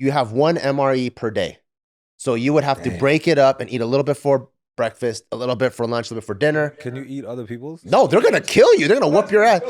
you have one MRE per day. So you would have to break it up and eat a little bit for breakfast, a little bit for lunch, a little bit for dinner. Can you eat other people's? No, they're going to kill you. They're going to whoop your ass.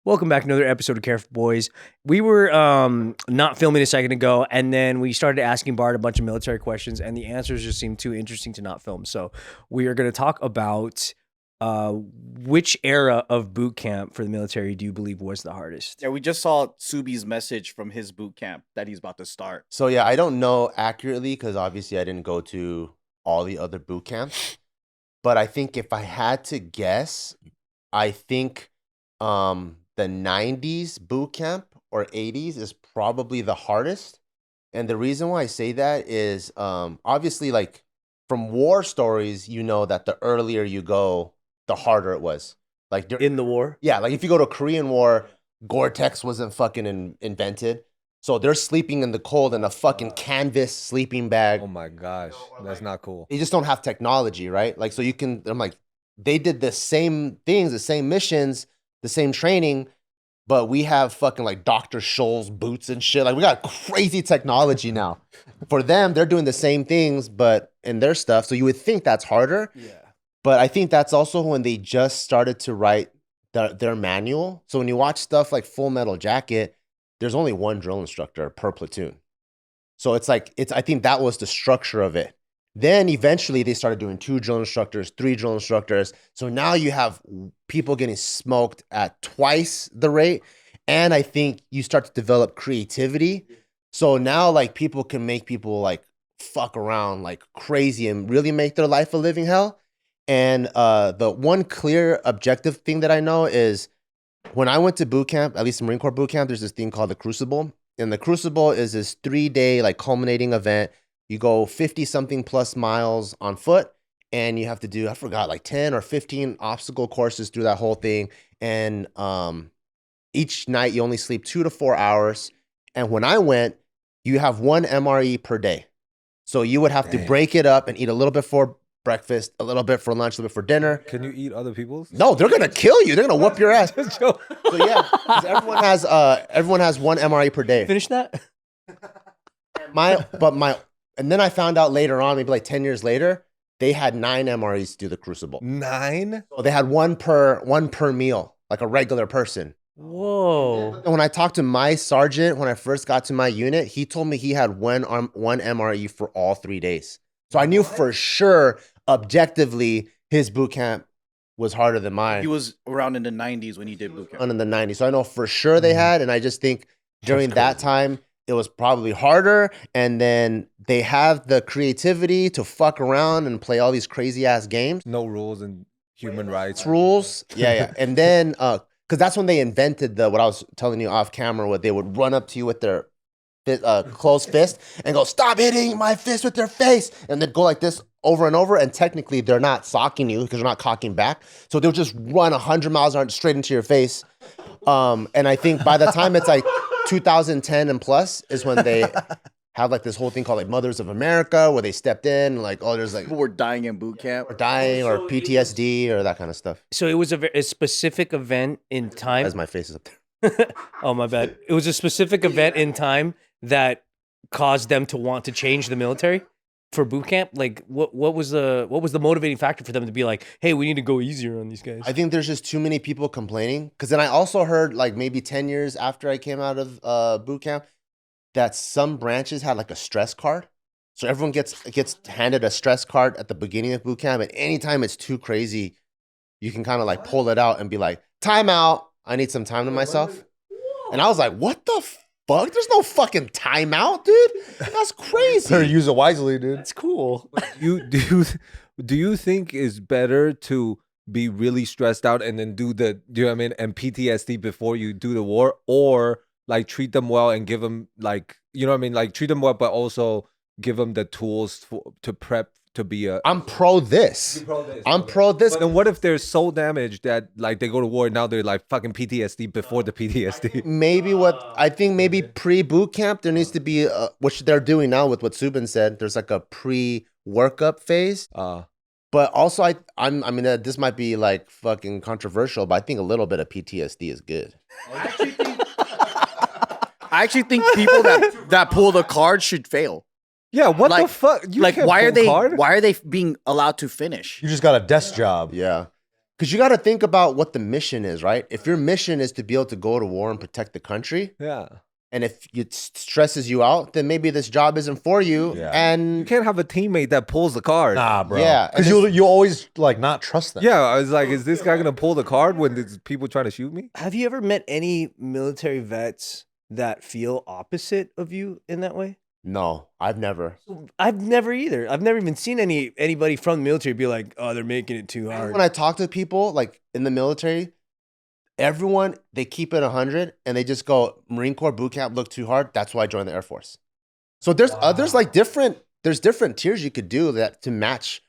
Welcome back to another episode of Careful Boys. We were not filming a second ago, and then we started asking Bart a bunch of military questions, and the answers just seemed too interesting to not film. So we are going to talk about which era of boot camp for the military do you believe was the hardest? Yeah, we just saw Subi's message from his boot camp that he's about to start. So yeah, I don't know accurately because obviously I didn't go to all the other boot camps. But I think if I had to guess, I think the 90s boot camp or 80s is probably the hardest. And the reason why I say that is obviously like from war stories, you know that the earlier you go, the harder it was. Like In the war? yeah, like if you go to Korean War, Gore-Tex wasn't fucking invented. So they're sleeping in the cold in a fucking canvas sleeping bag. Oh my gosh, that's not cool. They just don't have technology, right? Like, so you can, I'm like, they did the same things, the same missions, the same training, but we have fucking like Dr. Scholl's boots and shit. Like, we got crazy technology now. For them, they're doing the same things, but in their stuff. So you would think that's harder. Yeah. But I think that's also when they just started to write their manual. So when you watch stuff like Full Metal Jacket, there's only one drill instructor per platoon. So it's like, I think that was the structure of it. Then eventually they started doing 2 drill instructors, 3 drill instructors. So now you have people getting smoked at twice the rate. And I think you start to develop creativity. So now like people can make people like fuck around like crazy and really make their life a living hell. And the one clear objective thing that I know is when I went to boot camp, at least Marine Corps boot camp, there's this thing called the crucible. And the crucible is this 3-day like culminating event. You go 50 something plus miles on foot and you have to do, I forgot, like 10 or 15 obstacle courses through that whole thing. And each night you only sleep 2 to 4 hours. And when I went, you have one MRE per day. So you would have to break it up and eat a little bit for breakfast, a little bit for lunch, a little bit for dinner. Can you eat other people's? No, they're gonna kill you. They're gonna whoop your ass. So yeah, 'cause everyone has one MRE per day. Finish that? And then I found out later on, maybe like 10 years later, they had 9 MREs to do the crucible. 9? So they had one per meal, like a regular person. Whoa. And when I talked to my sergeant when I first got to my unit, he told me he had one MRE for all 3 days. So I knew for sure, objectively, his boot camp was harder than mine. He was around in the 90s when he did boot camp. In the 90s. So I know for sure they had, and I just think during that time, it was probably harder. And then they have the creativity to fuck around and play all these crazy ass games. No rules and human rights. Rules. Yeah. And then, because that's when they invented what I was telling you off camera, where they would run up to you with their closed fist and go, "Stop hitting my fist with your face," and then go like this over and over. And technically, they're not socking you because they're not cocking back. So they'll just run 100 miles an hour straight into your face. And I think by the time it's like 2010 and plus is when they have like this whole thing called like Mothers of America, where they stepped in, like, oh, there's like People were dying in boot camp. or dying or PTSD or that kind of stuff. So it was a specific event in time. As my face is up there. Oh, my bad. It was a specific event in time that caused them to want to change the military for boot camp. Like, what was the motivating factor for them to be like, hey, we need to go easier on these guys? I think there's just too many people complaining. Because then I also heard like maybe 10 years after I came out of boot camp that some branches had like a stress card. So everyone gets handed a stress card at the beginning of boot camp. And anytime it's too crazy, you can kind of like pull it out and be like, time out. I need some time to myself. And I was like, what the fuck? There's no fucking timeout, dude. That's crazy. Better use it wisely, dude. That's cool. Do you think it's better to be really stressed out and then do you know what I mean, and PTSD before you do the war, or like treat them well and give them like, you know what I mean, like treat them well, but also give them the tools to prep to be a. I'm pro this. I'm pro this. But then what if they're so damaged that like they go to war and now they're like fucking PTSD before the PTSD? Maybe pre-boot camp, there needs to be, which they're doing now with what Subin said, there's like a pre-workup phase. But also, I mean, this might be like fucking controversial, but I think a little bit of PTSD is good. I actually think people that pull the card should fail. Yeah, what Like- the fuck? You Like, can't why are pull card? why are they being allowed to finish? You just got a desk job. Yeah. Because you got to think about what the mission is, right? If your mission is to be able to go to war and protect the country, Yeah. and if it stresses you out, then maybe this job isn't for you. Yeah. You And can't have a teammate that pulls the card. Nah, bro. Yeah, Because and you always like not trust them. Yeah, I was like, is this guy gonna pull the card when there's people trying to shoot me? Have you ever met any military vets that feel opposite of you in that way? no, I've never. I've never either. I've never even seen anybody from the military be like, "Oh, they're making it too hard." When I talk to people like in the military, everyone, they keep it 100 and they just go, Marine Corps boot camp looked too hard. That's why I joined the Air Force. So there's like different tiers you could do that to match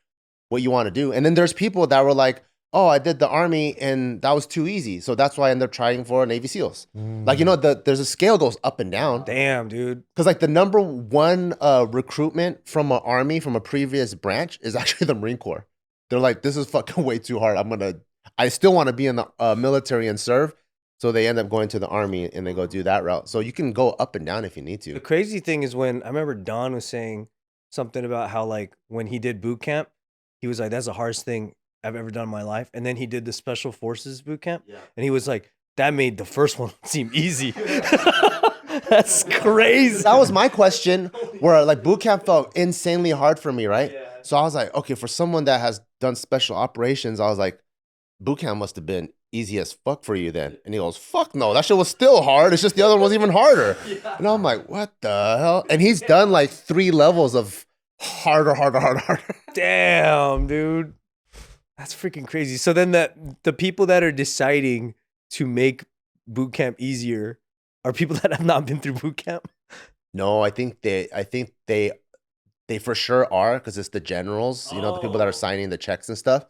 what you want to do. And then there's people that were like, oh, I did the Army and that was too easy. So that's why I ended up trying for Navy SEAls. Like, you know, there's a scale goes up and down. Damn, dude. Because like the number one recruitment from an Army from a previous branch is actually the Marine Corps. They're like, this is fucking way too hard. I still want to be in the military and serve. So they end up going to the Army and they go do that route. So you can go up and down if you need The to. crazy thing is when I remember Don was saying something about how like when he did boot camp, he was like, "That's the hardest thing I've ever done in my life." And then he did the Special Forces boot camp, and he was like, "That made the first one seem easy." That's crazy. That was my question where like boot camp felt insanely hard for me, right? So I was like, okay, for someone that has done special operations, I was like, boot camp must have been easy as fuck for you then. And he goes, fuck no, that shit was still hard. It's just the other one was even harder. And I'm like, what the hell? And he's done like 3 levels of harder. Damn, dude. That's freaking crazy. So then the people that are deciding to make boot camp easier are people that have not been through boot camp. No, I think they for sure are, because it's the generals, you know, the people that are signing the checks and stuff.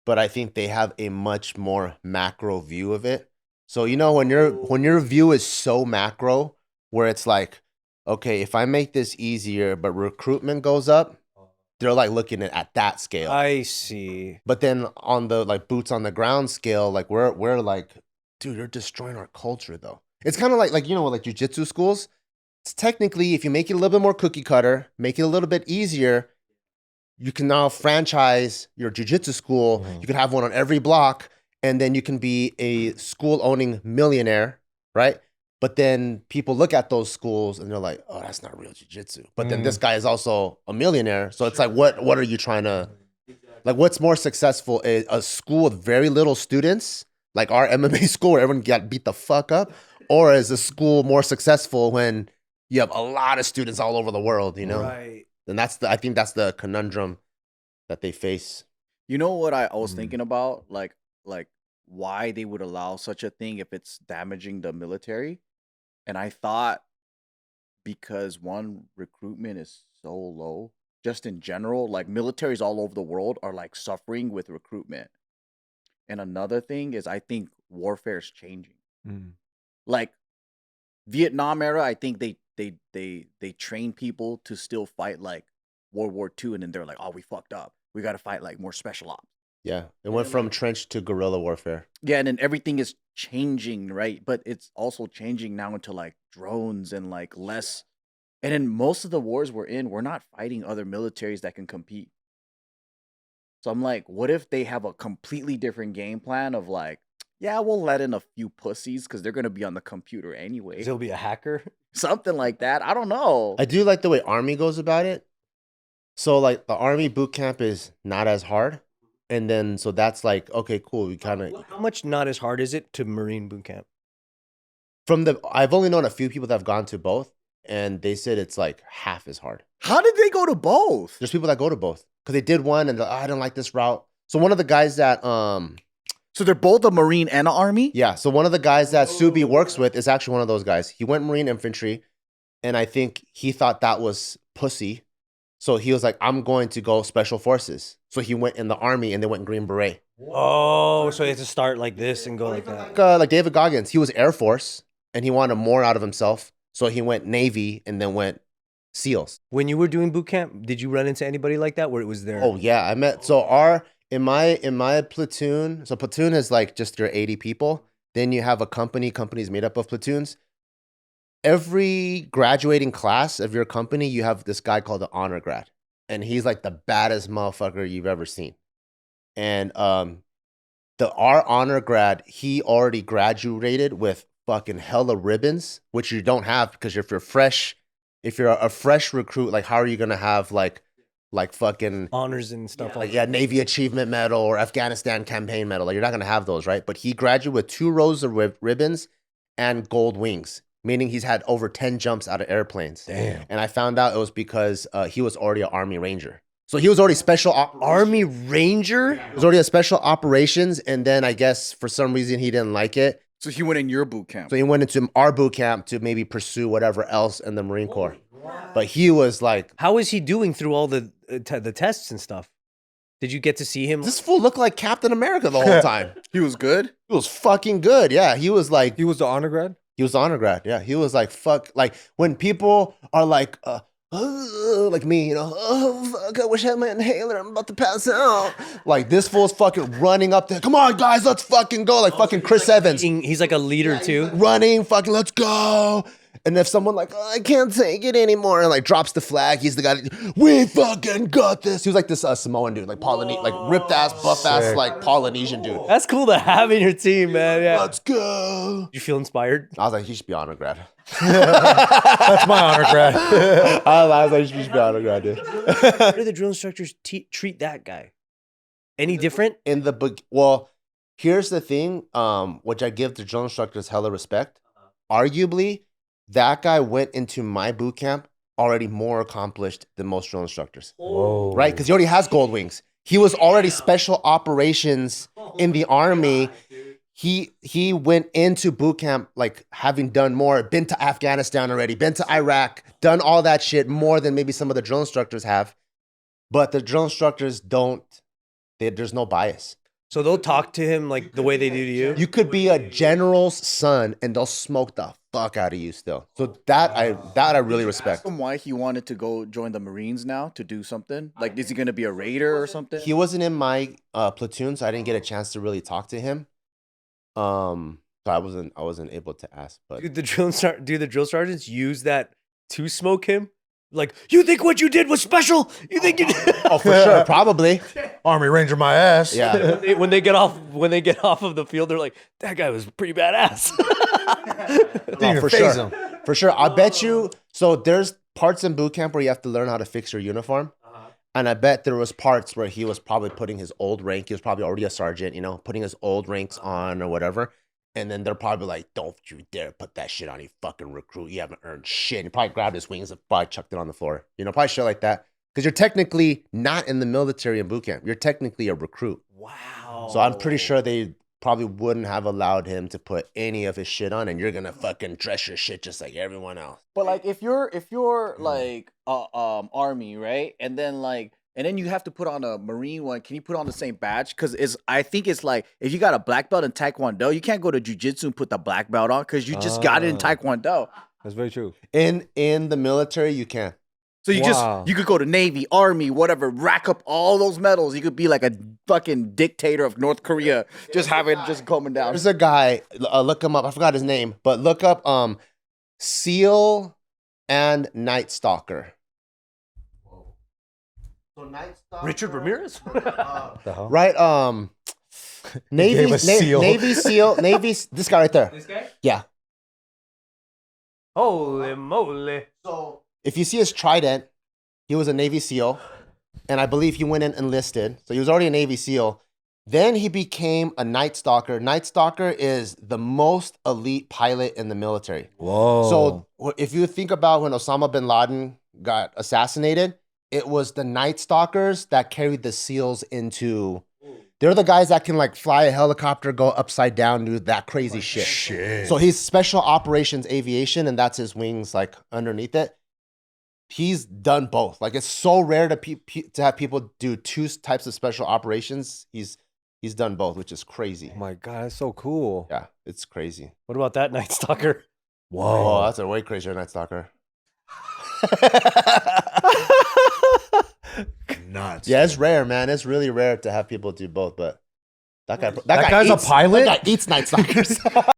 But I think they have a much more macro view of it. So, you know, when your view is so macro, where it's like, okay, if I make this easier, but recruitment goes up, they're like looking at that scale. I see. But then on the like boots on the ground scale, like we're like, dude, you're destroying our culture though. It's kind of like, you know, like jujitsu schools. It's technically, if you make it a little bit more cookie cutter, make it a little bit easier, you can now franchise your jujitsu school. You can have one on every block, and then you can be a school owning millionaire, right? But then people look at those schools and they're like, oh, that's not real jujitsu. But then this guy is also a millionaire. So it's like, what are you trying to, like, what's more successful? A school with very little students, like our MMA school where everyone got beat the fuck up? Or is a school more successful when you have a lot of students all over the world, you know? Right. And I think that's the conundrum that they face. You know what I was thinking about? Like why they would allow such a thing if it's damaging the military. And I thought because one, recruitment is so low, just in general, like militaries all over the world are like suffering with recruitment. And another thing is I think warfare is changing. Like Vietnam era, I think they train people to still fight like World War II, and then they're like, oh, we fucked up. We got to fight like more special ops. Yeah. It went from trench to guerrilla warfare. Yeah, and then everything is changing, right? But it's also changing now into like drones and like less. And in most of the wars we're in, we're not fighting other militaries that can compete. So I'm like, what if they have a completely different game plan of like, yeah, we'll let in a few pussies because they're going to be on the computer anyway. He'll be a hacker. Something like that. I don't know. I do like the way Army goes about it. So like the Army boot camp is not as hard. And then, so that's like, okay, cool. We kind of, How much not as hard is it to Marine boot camp? I've only known a few people that have gone to both, and they said it's like half as hard. How did they go to both? There's people that go to both because they did one and they're like, I don't like this route. So one of the guys that, So they're both a Marine and an Army? yeah, so one of the guys that Subi works with is actually one of those guys. He went Marine infantry, and I think he thought that was pussy. So he was like, I'm going to go special forces. So he went in the Army and they went Green Beret. Oh, so you have to start like this and go like that. Like David Goggins, he was Air Force and he wanted more out of himself. So he went Navy and then went SEALs. When you were doing boot camp, did you run into anybody like that where it was there? Oh yeah, I met in my platoon. So platoon is like just your 80 people. Then you have a company. Company's made up of platoons. Every graduating class of your company, you have this guy called the honor grad, and he's like the baddest motherfucker you've ever seen. And our honor grad, he already graduated with fucking hella ribbons, which you don't have because if you're a fresh recruit, like how are you gonna have like fucking Honors and stuff like yeah, Navy Achievement Medal or Afghanistan Campaign Medal? Like you're not gonna have those, right? But he graduated with 2 rows of ribbons and gold wings, meaning he's had over 10 jumps out of airplanes. Damn. And I found out it was because he was already an Army Ranger. So he was already special Army Ranger? He was already a special operations, and then I guess for some reason he didn't like it. So he went in your boot camp. So he went into our boot camp to maybe pursue whatever else in the Marine Corps. But he was like, How is he doing through all the tests and stuff? Did you get to see him? this fool looked like Captain America the whole time. He was good. He was fucking good. Yeah, he was like, He was the honor grad? he was the honor grad. Yeah, he was like, fuck. Like when people are like me, you know, oh, fuck, I wish I had my inhaler. I'm about to pass out. Like this fool's fucking running up there. Come on, guys, let's fucking go. Like fucking Chris Evans. He's like a leader too. Running, fucking, let's go. And if someone like, oh, I can't take it anymore, and like drops the flag, he's the guy, we fucking got this. He was like this Samoan dude, like Polynesian, like ripped ass, buff ass, like Polynesian dude. That's cool to have in your team, man. Yeah. Let's go. You feel inspired? I was like, he should be honor grad. That's my honor grad. I was like, he should be honor grad, dude. How do the drill instructors treat that guy? Any different? In the book, well, here's the thing, which I give the drill instructors hella respect. Arguably, that guy went into my boot camp already more accomplished than most drill instructors. Whoa. Right? Because he already has gold wings. He was already special operations in the Army. He went into boot camp like having done more, been to Afghanistan already, been to Iraq, done all that shit more than maybe some of the drill instructors have. But the drill instructors there's no bias. So they'll talk to him like the way they do to you? You could be a general's son and they'll smoke the fuck out of you still. So that I really respect. Ask him why he wanted to go join the Marines now to do something. Like, is he gonna be a raider or something? He wasn't in my platoon, so I didn't get a chance to really talk to him. So I wasn't able to ask. But Do the drill sergeants use that to smoke him? Like, you think what you did was special? You think you did? oh, for sure, probably. Army Ranger my ass. Yeah. when they get off of the field, they're like, that guy was pretty badass. Didn't even for phase sure. him. For sure. I bet you. So there's parts in boot camp where you have to learn how to fix your uniform. And I bet there was parts where he was probably putting his old rank. He was probably already a sergeant, you know, putting his old ranks on or whatever. And then they're probably like, don't you dare put that shit on, you fucking recruit. You haven't earned shit. And he probably grabbed his wings and probably chucked it on the floor. You know, probably shit like that. Because you're technically not in the military in boot camp. You're technically a recruit. Wow. So I'm pretty sure they probably wouldn't have allowed him to put any of his shit on, and you're gonna fucking dress your shit just like everyone else. But like, if you're like Army, right, and then you have to put on a Marine one, can you put on the same badge? Because I think it's like, if you got a black belt in Taekwondo, you can't go to Jiu-Jitsu and put the black belt on because you just got it in Taekwondo. That's very true. In the military, you can. So you could go to Navy, Army, whatever, rack up all those medals. You could be like a fucking dictator of North Korea, just have it just coming down. There's a guy, look him up. I forgot his name, but look up SEAL and Night Stalker. So Night Stalker, Richard Ramirez? The hell? right? gave a seal. Navy SEAL, this guy right there. This guy? Yeah. Holy moly. So if you see his trident, he was a Navy SEAL, and I believe he went in enlisted. So he was already a Navy SEAL. Then he became a Night Stalker. Night Stalker is the most elite pilot in the military. Whoa. So if you think about when Osama bin Laden got assassinated, it was the Night Stalkers that carried the SEALs into. They're the guys that can like fly a helicopter, go upside down, do that crazy shit. So he's special operations aviation, and that's his wings like underneath it. He's done both. Like, it's so rare to have people do 2 types of special operations. He's done both, which is crazy. Oh my God, that's so cool. Yeah, it's crazy. What about that Night Stalker? Oh, that's a way crazier Night Stalker. Nuts. Yeah, it's rare, man. It's really rare to have people do both. But that guy, That guy's a eats, pilot? That guy eats Night Stalkers.